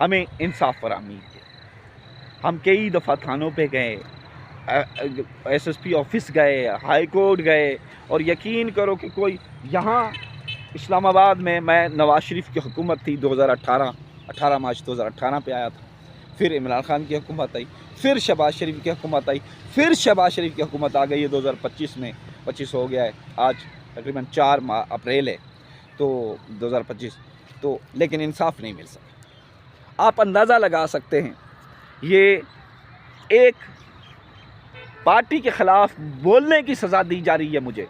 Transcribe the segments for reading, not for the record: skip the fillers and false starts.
ہمیں انصاف فراہم نہیں کیا۔ ہم کئی دفعہ تھانوں پہ گئے، ایس ایس پی آفس گئے، ہائی کورٹ گئے، اور یقین کرو کہ کوئی یہاں اسلام آباد میں نواز شریف کی حکومت تھی 18 مارچ 2018 پہ آیا تھا، پھر عمران خان کی حکومت آئی، پھر شہباز شریف کی حکومت آئی، پھر شہباز شریف کی حکومت آ گئی ہے 2025 میں، 25 ہو گیا ہے، آج تقریباً 4 اپریل ہے تو 2025، تو لیکن انصاف نہیں مل سکا۔ آپ اندازہ لگا سکتے ہیں، یہ ایک پارٹی کے خلاف بولنے کی سزا دی جا رہی ہے، مجھے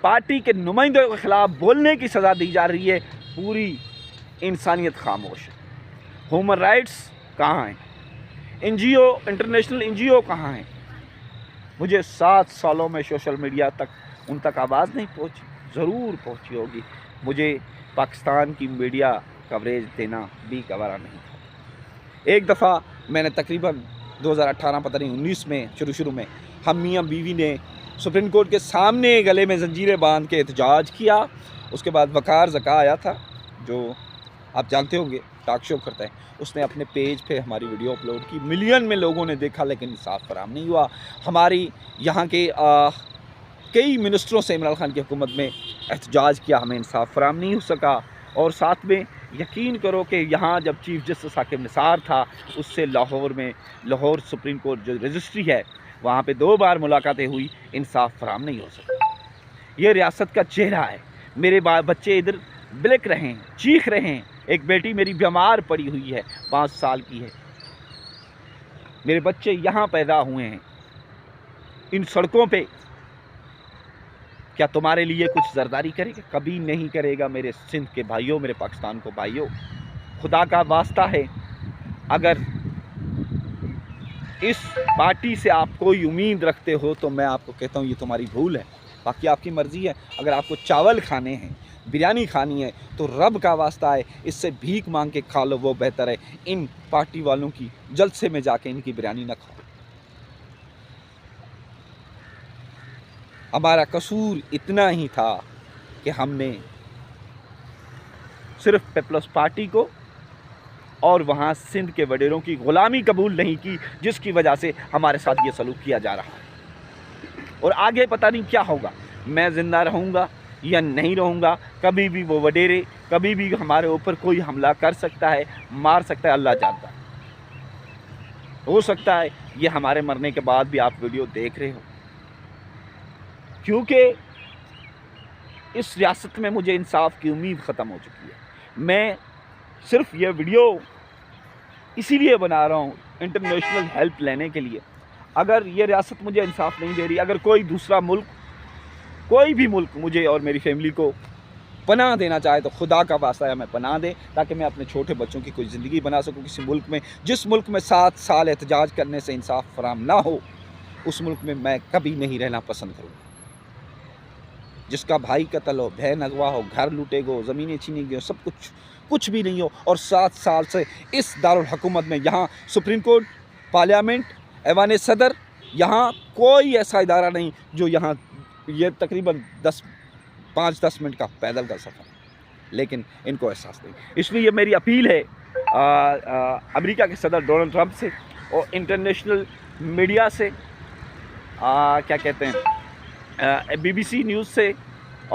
پارٹی کے نمائندوں کے خلاف بولنے کی سزا دی جا رہی ہے، پوری انسانیت خاموش ہے۔ ہیومن رائٹس کہاں ہیں؟ این جی او، انٹرنیشنل این جی او کہاں ہیں؟ مجھے 7 سالوں میں سوشل میڈیا تک ان تک آواز نہیں پہنچی، ضرور پہنچی ہوگی، مجھے پاکستان کی میڈیا کوریج دینا بھی گوارا نہیں تھا۔ ایک دفعہ میں نے تقریباً 2018 پتہ نہیں 19 میں شروع میں ہم میاں بیوی نے سپریم کورٹ کے سامنے گلے میں زنجیریں باندھ کے احتجاج کیا۔ اس کے بعد وقار زکا آیا تھا، جو آپ جانتے ہوں گے ٹاک شو کرتا ہے، اس نے اپنے پیج پہ ہماری ویڈیو اپلوڈ کی، ملین میں لوگوں نے دیکھا، لیکن انصاف فراہم نہیں ہوا۔ ہماری یہاں کے کئی منسٹروں سے عمران خان کی حکومت میں احتجاج کیا، ہمیں انصاف فراہم نہیں ہو سکا۔ اور ساتھ میں یقین کرو کہ یہاں جب چیف جسٹس حاکم نثار تھا، اس سے لاہور سپریم کورٹ جو رجسٹری ہے وہاں پہ 2 بار ملاقاتیں ہوئی، انصاف فراہم نہیں ہو سکا۔ یہ ریاست کا چہرہ ہے، میرے بچے ادھر بلک رہے ہیں، چیخ رہے ہیں، ایک بیٹی میری بیمار پڑی ہوئی ہے، 5 سال کی ہے، میرے بچے یہاں پیدا ہوئے ہیں، ان سڑکوں پہ کیا تمہارے لیے کچھ زرداری کرے گا؟ کبھی نہیں کرے گا میرے سندھ کے بھائیوں، میرے پاکستان کو بھائیوں، خدا کا واسطہ ہے، اگر اس پارٹی سے آپ کوئی امید رکھتے ہو تو میں آپ کو کہتا ہوں یہ تمہاری بھول ہے، باقی آپ کی مرضی ہے۔ اگر آپ کو چاول کھانے ہیں، بریانی کھانی ہے، تو رب کا واسطہ ہے اس سے بھیک مانگ کے کھا لو، وہ بہتر ہے ان پارٹی والوں کی جلسے میں جا کے ان کی بریانی نہ کھاؤ۔ ہمارا قصور اتنا ہی تھا کہ ہم نے صرف پیپلز پارٹی کو اور وہاں سندھ کے وڈیروں کی غلامی قبول نہیں کی، جس کی وجہ سے ہمارے ساتھ یہ سلوک کیا جا رہا ہے۔ اور آگے پتہ نہیں کیا ہوگا، میں زندہ رہوں گا یا نہیں رہوں گا، کبھی بھی وہ وڈیرے کبھی بھی ہمارے اوپر کوئی حملہ کر سکتا ہے، مار سکتا ہے، اللہ جانتا ہے۔ ہو سکتا ہے یہ ہمارے مرنے کے بعد بھی آپ ویڈیو دیکھ رہے ہو، کیونکہ اس ریاست میں مجھے انصاف کی امید ختم ہو چکی ہے۔ میں صرف یہ ویڈیو اسی لیے بنا رہا ہوں، انٹرنیشنل ہیلپ لینے کے لیے۔ اگر یہ ریاست مجھے انصاف نہیں دے رہی، اگر کوئی دوسرا ملک، کوئی بھی ملک مجھے اور میری فیملی کو پناہ دینا چاہے تو خدا کا واسطہ ہے میں پناہ دے، تاکہ میں اپنے چھوٹے بچوں کی کوئی زندگی بنا سکوں کسی ملک میں، جس ملک میں 7 سال احتجاج کرنے سے انصاف فراہم نہ ہو، اس ملک میں میں کبھی نہیں رہنا پسند کروں گا۔ جس کا بھائی قتل ہو، بہن اغوا ہو، گھر لوٹے گو، زمینیں چھینی گئی ہو، سب کچھ بھی نہیں ہو، اور 7 سال سے اس دارالحکومت میں یہاں سپریم کورٹ، پارلیمنٹ، ایوان صدر، یہاں کوئی ایسا ادارہ نہیں جو یہاں یہ تقریباً 5-10 منٹ کا پیدل کا سفر، لیکن ان کو احساس نہیں۔ اس لیے یہ میری اپیل ہے امریکہ کے صدر ڈونلڈ ٹرمپ سے اور انٹرنیشنل میڈیا سے، کیا کہتے ہیں، BBC نیوز سے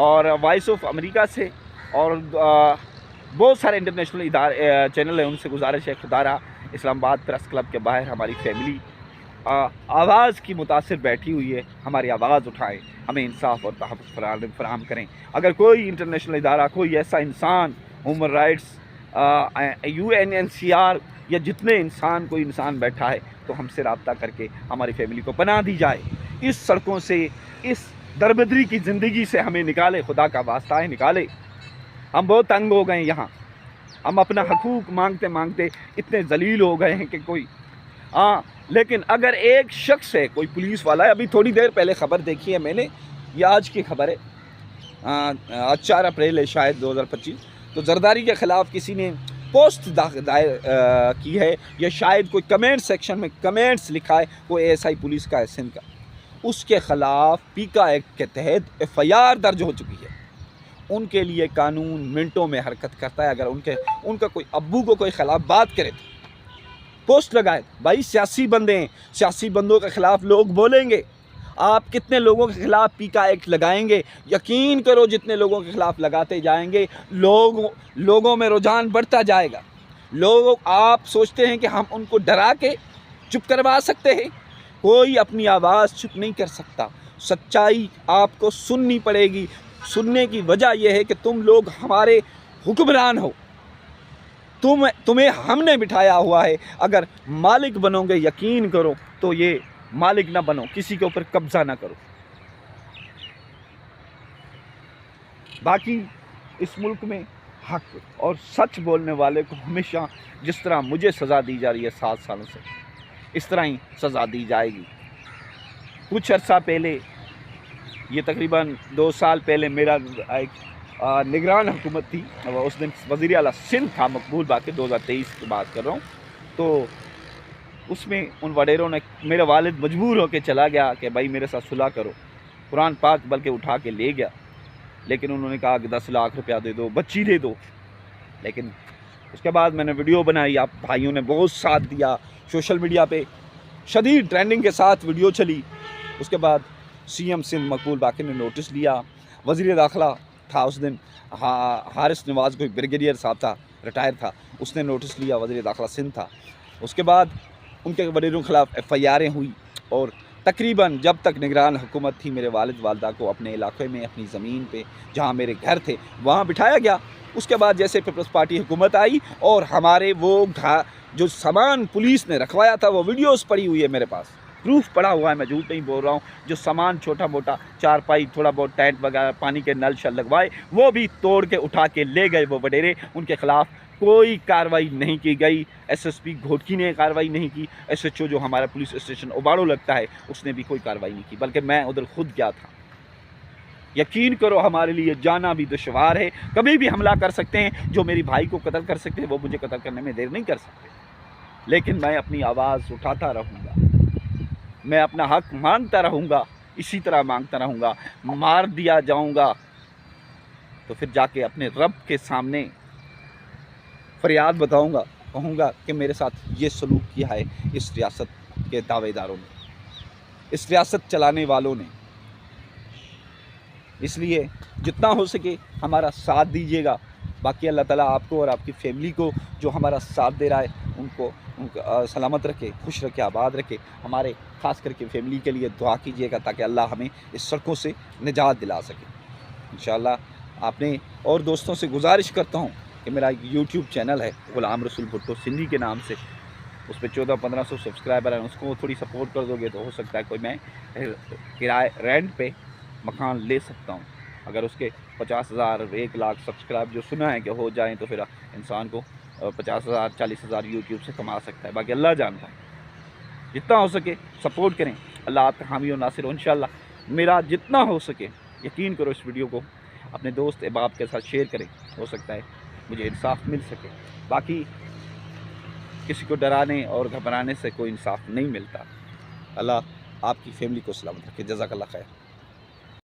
اور وائس آف امریکہ سے، اور بہت سارے انٹرنیشنل چینل ہیں، ان سے گزارش ہے، خدا را اسلام آباد پریس کلب کے باہر ہماری فیملی آواز کی متاثر بیٹھی ہوئی ہے، ہماری آواز اٹھائیں، ہمیں انصاف اور تحفظ فراہم کریں۔ اگر کوئی انٹرنیشنل ادارہ، کوئی ایسا انسان، ہیومن رائٹس، UNHCR یا جتنے کوئی انسان بیٹھا ہے، تو ہم سے رابطہ کر کے ہماری فیملی کو پناہ دی جائے، اس سڑکوں سے، اس دربدری کی زندگی سے ہمیں نکالے، خدا کا واسطہ ہے نکالے۔ ہم بہت تنگ ہو گئے، یہاں ہم اپنا حقوق مانگتے مانگتے اتنے ذلیل ہو گئے ہیں کہ کوئی لیکن اگر ایک شخص ہے، کوئی پولیس والا ہے، ابھی تھوڑی دیر پہلے خبر دیکھی ہے میں نے، یہ آج کی خبر ہے، آج 4 اپریل ہے شاید 2025، تو زرداری کے خلاف کسی نے پوسٹ دائر کی ہے، یا شاید کوئی کمنٹ سیکشن میں کمنٹس لکھا ہے، وہ ASI پولیس کا ہے سندھ کا، اس کے خلاف پیکا ایکٹ کے تحت FIR درج ہو چکی ہے، ان کے لیے قانون منٹوں میں حرکت کرتا ہے. اگر ان کا کوئی ابو کو کوئی خلاف بات کرے تو پوسٹ لگائے. بھائی سیاسی بندے ہیں, سیاسی بندوں کے خلاف لوگ بولیں گے. آپ کتنے لوگوں کے خلاف پی کا ایکٹ لگائیں گے؟ یقین کرو جتنے لوگوں کے خلاف لگاتے جائیں گے لوگوں میں رجحان بڑھتا جائے گا. آپ سوچتے ہیں کہ ہم ان کو ڈرا کے چپ کروا سکتے ہیں؟ کوئی اپنی آواز چپ نہیں کر سکتا. سچائی آپ کو سننی پڑے گی. سننے کی وجہ یہ ہے کہ تم لوگ ہمارے حکمران ہو, تمہیں ہم نے بٹھایا ہوا ہے. اگر مالک بنو گے یقین کرو تو یہ مالک نہ بنو, کسی کے اوپر قبضہ نہ کرو. باقی اس ملک میں حق اور سچ بولنے والے کو ہمیشہ جس طرح مجھے سزا دی جا رہی ہے 7 سالوں سے, اس طرح ہی سزا دی جائے گی. کچھ عرصہ پہلے, یہ تقریباً 2 سال پہلے, میرا ایک نگران حکومت تھی. اس دن وزیر اعلیٰ سندھ تھا مقبول باقی, 2023 کی بات کر رہا ہوں. تو اس میں ان وڈیروں نے, میرا والد مجبور ہو کے چلا گیا کہ بھائی میرے ساتھ صلح کرو. قرآن پاک بلکہ اٹھا کے لے گیا, لیکن انہوں نے کہا کہ 10 لاکھ روپیہ دے دو, بچی دے دو. لیکن اس کے بعد میں نے ویڈیو بنائی, آپ بھائیوں نے بہت ساتھ دیا. سوشل میڈیا پہ شدید ٹرینڈنگ کے ساتھ ویڈیو چلی. اس کے بعد سی ایم سندھ مقبول باقی نے نوٹس لیا. وزیر داخلہ تھا اس دن, حارث نواز کوئی بریگیڈیئر صاحب تھا, ریٹائر تھا, اس نے نوٹس لیا. وزیر داخلہ سندھ تھا. اس کے بعد ان کے وڈیروں کے خلاف FIRیں ہوئی, اور تقریباً جب تک نگران حکومت تھی میرے والد والدہ کو اپنے علاقے میں, اپنی زمین پہ جہاں میرے گھر تھے وہاں بٹھایا گیا. اس کے بعد جیسے پیپلز پارٹی حکومت آئی اور ہمارے وہ جو سامان پولیس نے رکھوایا تھا, وہ ویڈیوز پڑی ہوئی ہے میرے پاس, پروف پڑا ہوا ہے, میں جھوٹ نہیں بول رہا ہوں. جو سامان چھوٹا موٹا چارپائی, تھوڑا بہت ٹینٹ وغیرہ, پانی کے نل شل لگوائے, وہ بھی توڑ کے اٹھا کے لے گئے وہ وڈیرے. ان کے خلاف کوئی کارروائی نہیں کی گئی. SSP گھوٹکی نے کارروائی نہیں کی. SHO جو ہمارا پولیس اسٹیشن اوباڑو لگتا ہے, اس نے بھی کوئی کارروائی نہیں کی, بلکہ میں ادھر خود گیا تھا. یقین کرو ہمارے لیے جانا بھی دشوار ہے. کبھی بھی حملہ کر سکتے ہیں. جو میری بھائی کو قتل کر سکتے ہیں وہ مجھے قتل کرنے میں دیر نہیں کر سکتے. لیکن میں اپنی آواز اٹھاتا رہوں گا, میں اپنا حق مانگتا رہوں گا, اسی طرح مانگتا رہوں گا. مار دیا جاؤں گا تو پھر جا کے اپنے رب کے سامنے فریاد بتاؤں گا, کہوں گا کہ میرے ساتھ یہ سلوک کیا ہے اس ریاست کے دعوے داروں نے, اس ریاست چلانے والوں نے. اس لیے جتنا ہو سکے ہمارا ساتھ دیجیے گا. باقی اللہ تعالیٰ آپ کو اور آپ کی فیملی کو جو ہمارا ساتھ دے رہا ہے ان کو سلامت رکھے, خوش رکھے, آباد رکھے. ہمارے خاص کر کے فیملی کے لیے دعا کیجیے گا تاکہ اللہ ہمیں اس سڑکوں سے نجات دلا سکے انشاءاللہ. آپ نے اور دوستوں سے گزارش کرتا ہوں کہ میرا YouTube چینل ہے غلام رسول بھٹو سندھی کے نام سے, اس پہ 1400-1500 سبسکرائبر ہیں. اس کو تھوڑی سپورٹ کر دو گے تو ہو سکتا ہے کوئی میں کرائے رینٹ پہ مکان لے سکتا ہوں. اگر اس کے 50,000 1 لاکھ سبسکرائب جو سنا ہے کہ ہو جائیں تو پھر انسان کو 50,000 40,000 YouTube سے کما سکتا ہے. باقی اللہ جانتا ہے. جتنا ہو سکے سپورٹ کریں. اللہ آپ کا حامی و ناصر ہو انشاءاللہ. میرا جتنا ہو سکے یقین کرو اس ویڈیو کو اپنے دوست احباب کے ساتھ شیئر کریں. ہو سکتا ہے مجھے انصاف مل سکے. باقی کسی کو ڈرانے اور گھبرانے سے کوئی انصاف نہیں ملتا. اللہ آپ کی فیملی کو سلامت رکھے. جزاک اللہ خیر.